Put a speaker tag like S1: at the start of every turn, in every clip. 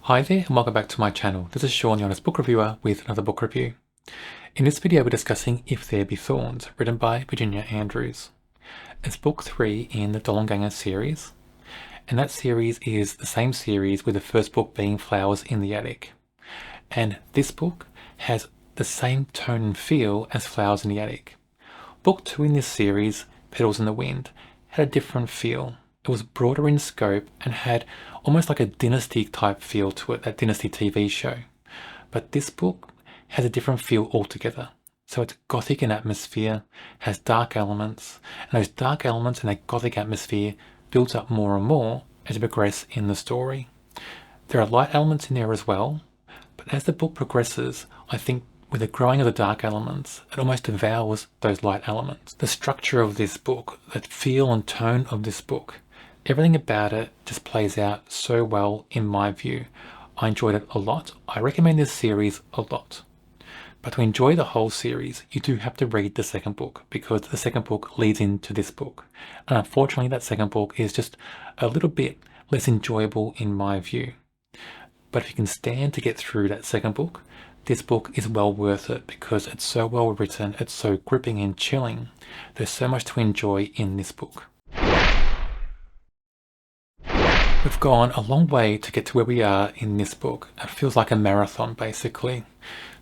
S1: Hi there and welcome back to my channel. This is Sean, the Honest Book Reviewer, with another book review. In this video we're discussing If There Be Thorns, written by Virginia Andrews. It's book 3 in the Dollanganger series, and that series is the same series with the first book being Flowers in the Attic. And this book has the same tone and feel as Flowers in the Attic. Book 2 in this series, Petals in the Wind, had a different feel. It was broader in scope and had almost like a Dynasty type feel to it, that Dynasty TV show. But this book has a different feel altogether. So it's Gothic in atmosphere, has dark elements, and those dark elements and that Gothic atmosphere builds up more and more as you progress in the story. There are light elements in there as well, but as the book progresses, I think with the growing of the dark elements, it almost devours those light elements. The structure of this book, the feel and tone of this book, everything about it just plays out so well in my view. I enjoyed it a lot. I recommend this series a lot. But to enjoy the whole series, you do have to read the second book, because the second book leads into this book. And unfortunately, that second book is just a little bit less enjoyable in my view. But if you can stand to get through that second book, this book is well worth it because it's so well written, it's so gripping and chilling. There's so much to enjoy in this book. We've gone a long way to get to where we are in this book. It feels like a marathon, basically.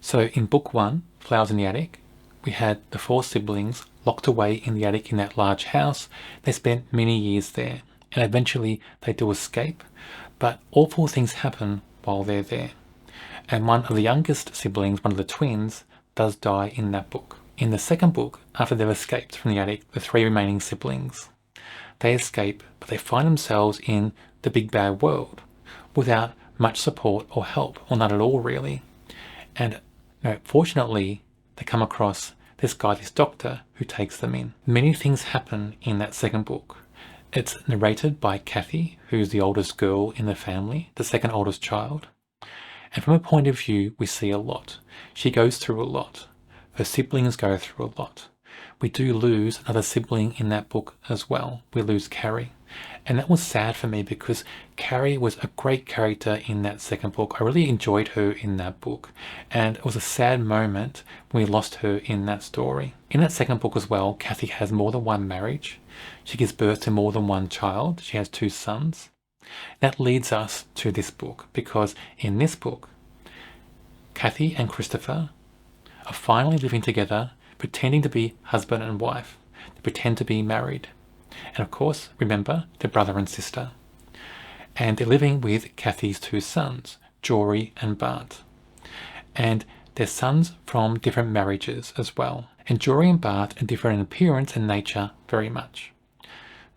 S1: So in book 1, Flowers in the Attic, we had the 4 siblings locked away in the attic in that large house. They spent many years there, and eventually they do escape, but awful things happen while they're there. And one of the youngest siblings, one of the twins, does die in that book. In the second book, after they've escaped from the attic, the 3 remaining siblings, they escape, but they find themselves in the big bad world without much support or help, or none at all really. And fortunately, they come across this guy, this doctor, who takes them in. Many things happen in that second book. It's narrated by Kathy, who's the oldest girl in the family, the second oldest child. And from her point of view, we see a lot. She goes through a lot. Her siblings go through a lot. We do lose another sibling in that book as well. We lose Carrie. And that was sad for me because Carrie was a great character in that second book. I really enjoyed her in that book. And it was a sad moment when we lost her in that story. In that second book as well, Kathy has more than one marriage. She gives birth to more than one child. She has 2 sons. That leads us to this book, because in this book, Kathy and Christopher are finally living together, pretending to be husband and wife. They pretend to be married. And of course, remember, they're brother and sister. And they're living with Kathy's 2 sons, Jory and Bart. And they're sons from different marriages as well. And Jory and Bart are different in appearance and nature very much.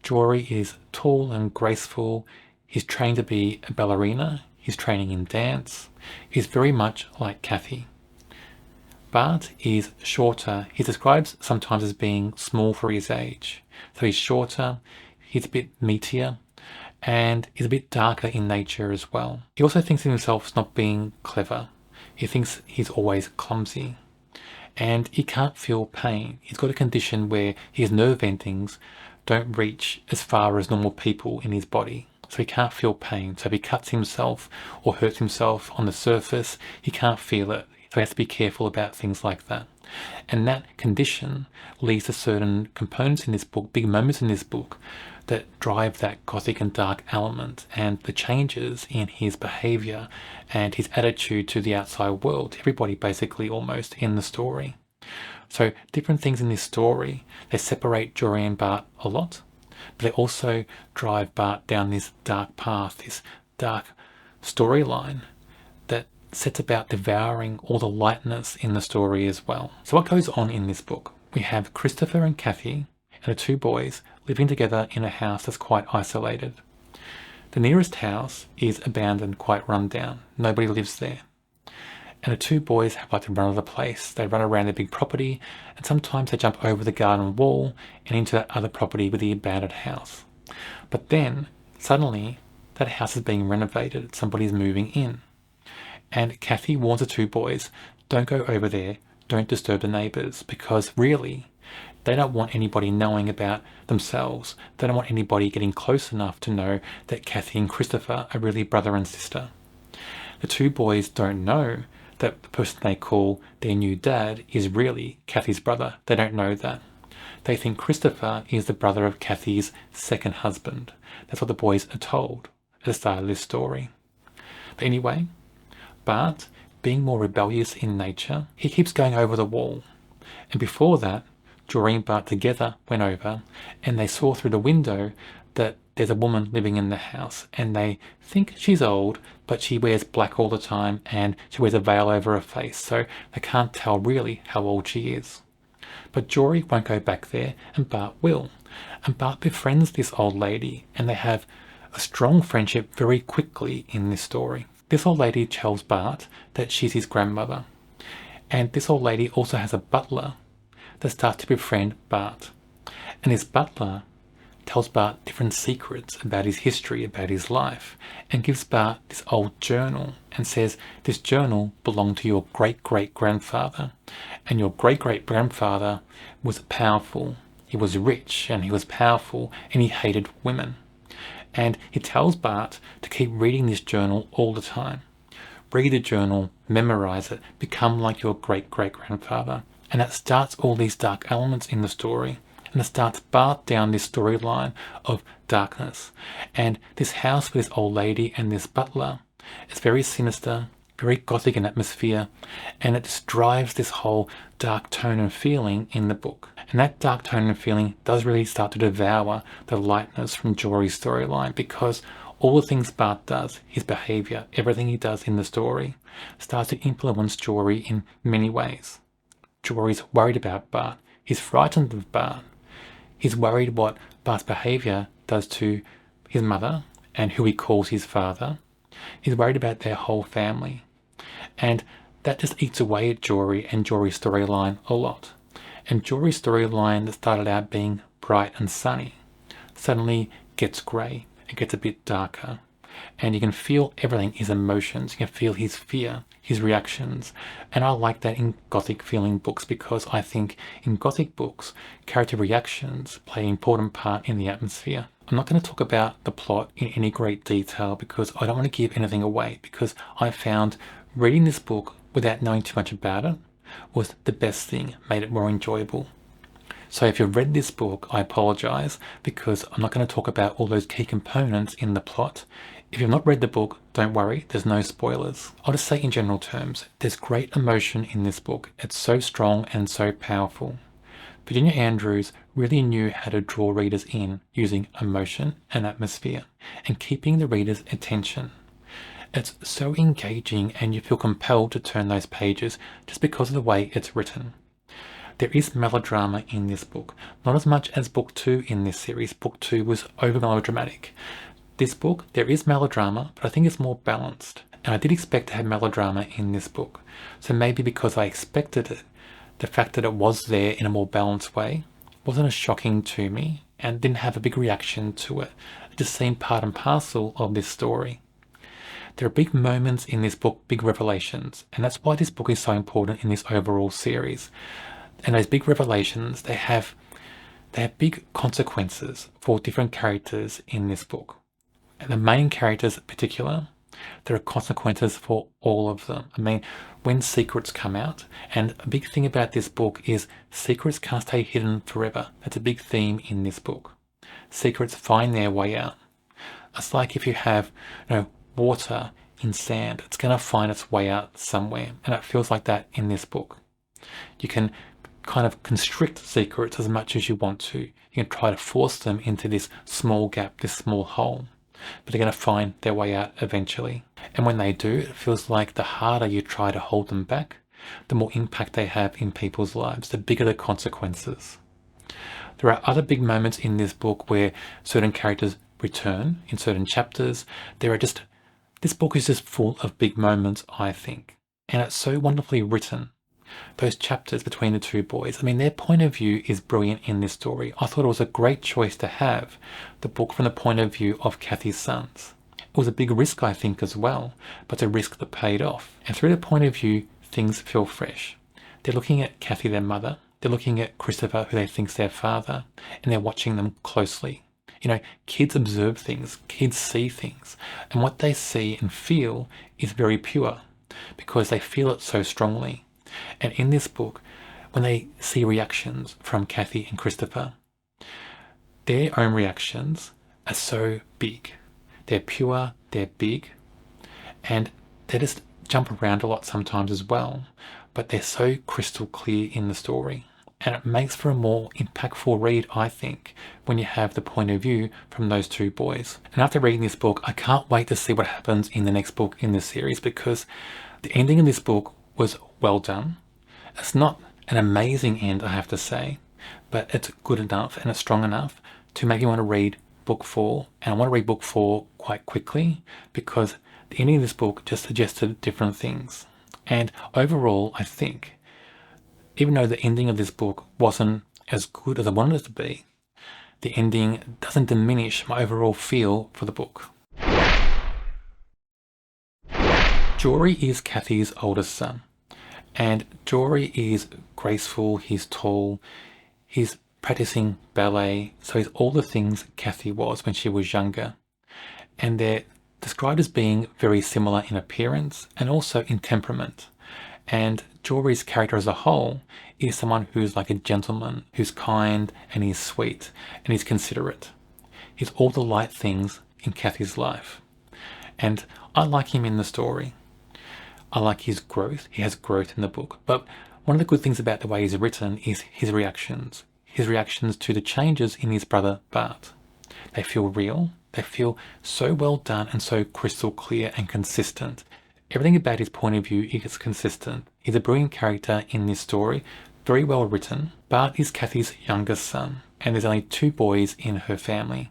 S1: Jory is tall and graceful. He's trained to be a ballerina. He's training in dance. He's very much like Kathy. Bart is shorter. He describes sometimes as being small for his age. So he's shorter, he's a bit meatier, and he's a bit darker in nature as well. He also thinks of himself as not being clever. He thinks he's always clumsy. And he can't feel pain. He's got a condition where his nerve endings don't reach as far as normal people in his body. So he can't feel pain. So if he cuts himself or hurts himself on the surface, he can't feel it. So he has to be careful about things like that. And that condition leads to certain components in this book, big moments in this book, that drive that Gothic and dark element and the changes in his behaviour and his attitude to the outside world, everybody basically almost in the story. So different things in this story, they separate Jory and Bart a lot, but they also drive Bart down this dark path, this dark storyline that sets about devouring all the lightness in the story as well. So what goes on in this book? We have Christopher and Kathy and the 2 boys living together in a house that's quite isolated. The nearest house is abandoned, quite run down. Nobody lives there. And the 2 boys have like to run out of the place. They run around their big property, and sometimes they jump over the garden wall and into that other property with the abandoned house. But then, suddenly, that house is being renovated. Somebody's moving in. And Kathy warns the 2 boys, don't go over there, don't disturb the neighbours, because really, they don't want anybody knowing about themselves. They don't want anybody getting close enough to know that Kathy and Christopher are really brother and sister. The two boys don't know that the person they call their new dad is really Kathy's brother. They don't know that. They think Christopher is the brother of Kathy's second husband. That's what the boys are told at the start of this story. But anyway, Bart, being more rebellious in nature, he keeps going over the wall. And before that, Jory and Bart together went over, and they saw through the window that there's a woman living in the house, and they think she's old, but she wears black all the time, and she wears a veil over her face, so they can't tell really how old she is. But Jory won't go back there, and Bart will. And Bart befriends this old lady, and they have a strong friendship very quickly in this story. This old lady tells Bart that she's his grandmother. And this old lady also has a butler that starts to befriend Bart. And his butler tells Bart different secrets about his history, about his life, and gives Bart this old journal and says, this journal belonged to your great-great-grandfather, and your great-great-grandfather was powerful. He was rich, and he was powerful, and he hated women. And he tells Bart to keep reading this journal all the time. Read the journal, memorize it, become like your great-great-grandfather. And that starts all these dark elements in the story. And it starts Bart down this storyline of darkness. And this house with this old lady and this butler is very sinister, very gothic in atmosphere, and it just drives this whole dark tone and feeling in the book. And that dark tone and feeling does really start to devour the lightness from Jory's storyline, because all the things Bart does, his behaviour, everything he does in the story, starts to influence Jory in many ways. Jory's worried about Bart. He's frightened of Bart. He's worried what Bart's behaviour does to his mother and who he calls his father. He's worried about their whole family. And that just eats away at Jory and Jory's storyline a lot. And Jory's storyline that started out being bright and sunny suddenly gets grey. It gets a bit darker. And you can feel everything, his emotions. You can feel his fear, his reactions. And I like that in Gothic feeling books, because I think in Gothic books, character reactions play an important part in the atmosphere. I'm not going to talk about the plot in any great detail because I don't want to give anything away, because I found reading this book without knowing too much about it was the best thing, made it more enjoyable. So if you've read this book, I apologise, because I'm not going to talk about all those key components in the plot. If you've not read the book, don't worry, there's no spoilers. I'll just say in general terms, there's great emotion in this book. It's so strong and so powerful. Virginia Andrews really knew how to draw readers in using emotion and atmosphere and keeping the reader's attention. It's so engaging and you feel compelled to turn those pages just because of the way it's written. There is melodrama in this book, not as much as book 2 in this series. Book 2 was over melodramatic. This book, there is melodrama, but I think it's more balanced. And I did expect to have melodrama in this book. So maybe because I expected it, the fact that it was there in a more balanced way wasn't as shocking to me and didn't have a big reaction to it. It just seemed part and parcel of this story. There are big moments in this book, big revelations, and that's why this book is so important in this overall series. And those big revelations, they have big consequences for different characters in this book. And the main characters in particular, there are consequences for all of them. I mean, when secrets come out, and a big thing about this book is secrets can't stay hidden forever. That's a big theme in this book. Secrets find their way out. It's like if you have, water in sand, it's going to find its way out somewhere. And it feels like that in this book. You can kind of constrict secrets as much as you want to. You can try to force them into this small gap, this small hole. But they're going to find their way out eventually. And when they do, it feels like the harder you try to hold them back, the more impact they have in people's lives, the bigger the consequences. There are other big moments in this book where certain characters return in certain chapters. This book is just full of big moments, I think. And it's so wonderfully written. Those chapters between the two boys, I mean, their point of view is brilliant in this story. I thought it was a great choice to have the book from the point of view of Kathy's sons. It was a big risk, I think, as well, but it's a risk that paid off. And through the point of view, things feel fresh. They're looking at Kathy, their mother. They're looking at Christopher, who they think's their father, and they're watching them closely. You know, kids observe things, kids see things, and what they see and feel is very pure because they feel it so strongly. And in this book, when they see reactions from Kathy and Christopher, their own reactions are so big. They're pure, they're big, and they just jump around a lot sometimes as well, but they're so crystal clear in the story. And it makes for a more impactful read, I think, when you have the point of view from those two boys. And after reading this book, I can't wait to see what happens in the next book in this series, because the ending of this book was well done. It's not an amazing end, I have to say, but it's good enough and it's strong enough to make you want to read book 4. And I want to read book 4 quite quickly because the ending of this book just suggested different things. And overall, I think, even though the ending of this book wasn't as good as I wanted it to be, the ending doesn't diminish my overall feel for the book. Jory is Kathy's oldest son, and Jory is graceful, he's tall, he's practicing ballet, so he's all the things Kathy was when she was younger. And they're described as being very similar in appearance and also in temperament. And Jory's character as a whole is someone who's like a gentleman, who's kind and he's sweet and he's considerate. He's all the light things in Kathy's life. And I like him in the story. I like his growth. He has growth in the book. But one of the good things about the way he's written is his reactions. His reactions to the changes in his brother Bart. They feel real. They feel so well done and so crystal clear and consistent. Everything about his point of view is consistent. He's a brilliant character in this story, very well written. Bart is Kathy's youngest son, and there's only 2 boys in her family.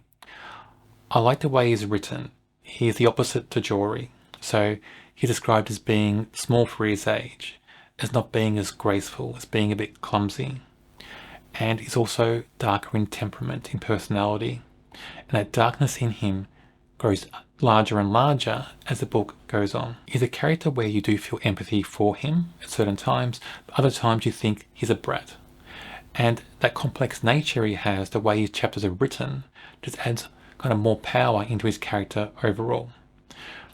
S1: I like the way he's written. He is the opposite to Jory. So he's described as being small for his age, as not being as graceful, as being a bit clumsy. And he's also darker in temperament, in personality. And that darkness in him grows larger and larger as the book goes on. He's a character where you do feel empathy for him at certain times, but other times you think he's a brat. And that complex nature he has, the way his chapters are written, just adds kind of more power into his character overall.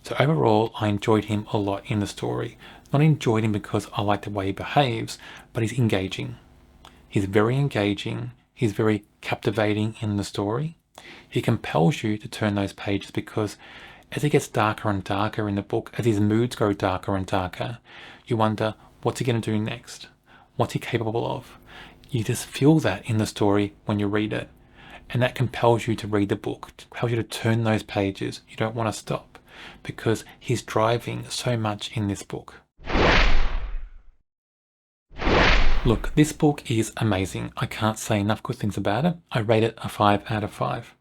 S1: So overall, I enjoyed him a lot in the story. Not enjoyed him because I like the way he behaves, but he's engaging. He's very engaging. He's very captivating in the story. He compels you to turn those pages because as it gets darker and darker in the book, as his moods grow darker and darker, you wonder, what's he going to do next? What's he capable of? You just feel that in the story when you read it. And that compels you to read the book, compels you to turn those pages. You don't want to stop because he's driving so much in this book. Look, this book is amazing. I can't say enough good things about it. I rate it a 5 out of 5.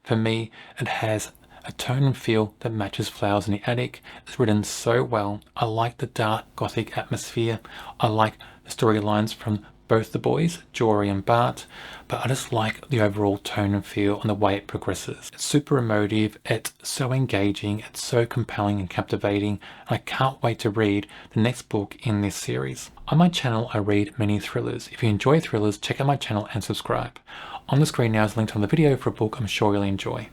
S1: For me, it has a tone and feel that matches Flowers in the Attic. It's written so well. I like the dark Gothic atmosphere. I like the storylines from both the boys, Jory and Bart, but I just like the overall tone and feel and the way it progresses. It's super emotive, it's so engaging, it's so compelling and captivating, and I can't wait to read the next book in this series. On my channel, I read many thrillers. If you enjoy thrillers, check out my channel and subscribe. On the screen now is a link to the video for a book I'm sure you'll enjoy.